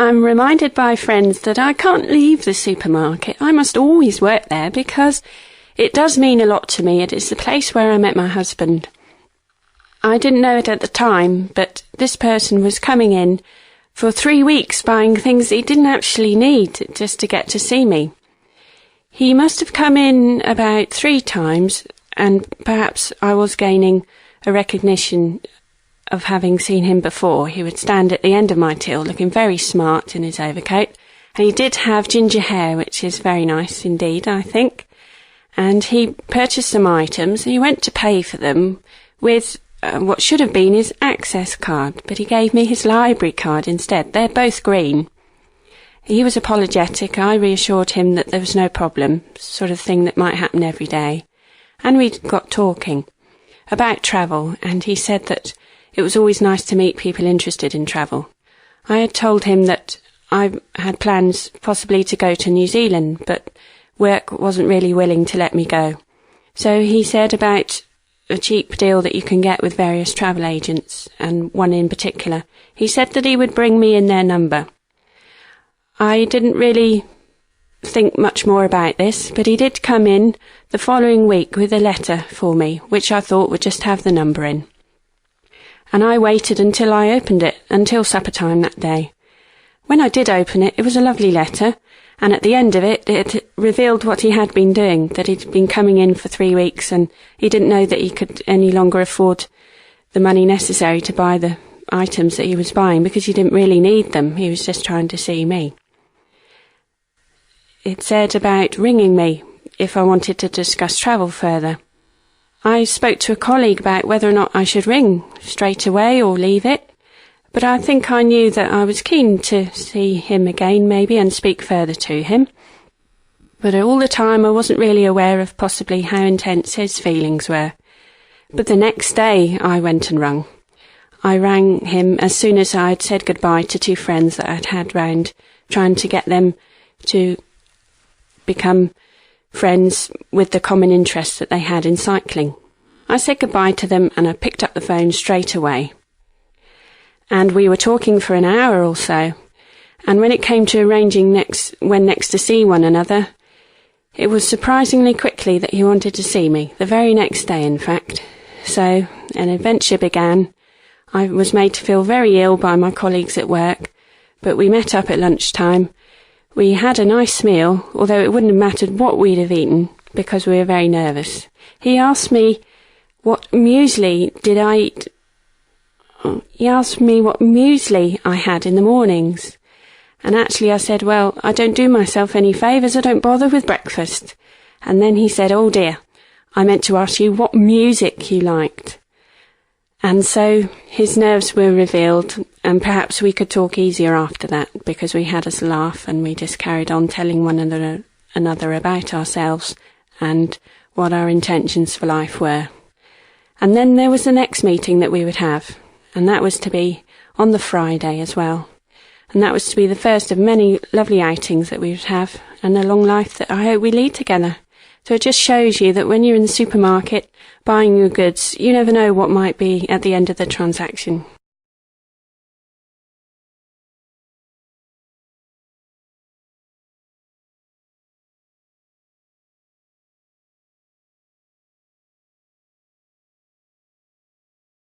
I'm reminded by friends that I can't leave the supermarket. I must always work there because it does mean a lot to me. It is the place where I met my husband. I didn't know it at the time, but this person was coming in for 3 weeks buying things he didn't actually need just to get to see me. He must have come in about 3 times, and perhaps I was gaining a recognition of having seen him before. He would stand at the end of my till looking very smart in his overcoat, and he did have ginger hair, which is very nice indeed, I think. And he purchased some items. He went to pay for them with what should have been his access card, but he gave me his library card instead. They're both green. He was apologetic. I reassured him that there was no problem, sort of thing that might happen every day. And we got talking about travel, and he said that it was always nice to meet people interested in travel. I had told him that I had plans possibly to go to New Zealand, but work wasn't really willing to let me go. So he said about a cheap deal that you can get with various travel agents, and one in particular. He said that he would bring me in their number. I didn't really think much more about this, but he did come in the following week with a letter for me, which I thought would just have the number in. And I waited until I opened it, until supper time that day. When I did open it, it was a lovely letter, and at the end of it, it revealed what he had been doing, that he'd been coming in for 3 weeks, and he didn't know that he could any longer afford the money necessary to buy the items that he was buying, because he didn't really need them. He was just trying to see me. It said about ringing me if I wanted to discuss travel further. I spoke to a colleague about whether or not I should ring straight away or leave it, but I think I knew that I was keen to see him again maybe and speak further to him. But all the time I wasn't really aware of possibly how intense his feelings were. But the next day I went and rung. I rang him as soon as I'd said goodbye to 2 friends that I'd had round, trying to get them to become friends with the common interest that they had in cycling. I said goodbye to them and I picked up the phone straight away. And we were talking for an hour or so, and when it came to arranging when next to see one another, it was surprisingly quickly that he wanted to see me, the very next day in fact. So an adventure began. I was made to feel very ill by my colleagues at work, but we met up at lunchtime. We had a nice meal, although it wouldn't have mattered what we'd have eaten, because we were very nervous. He asked me what muesli I had in the mornings. And actually I said, well, I don't do myself any favours, I don't bother with breakfast. And then he said, oh dear, I meant to ask you what music you liked. And so his nerves were revealed, and perhaps we could talk easier after that, because we had a laugh and we just carried on telling one another about ourselves and what our intentions for life were. And then there was the next meeting that we would have, and that was to be on the Friday as well. And that was to be the first of many lovely outings that we would have, and a long life that I hope we lead together. So it just shows you that when you're in the supermarket buying your goods, you never know what might be at the end of the transaction.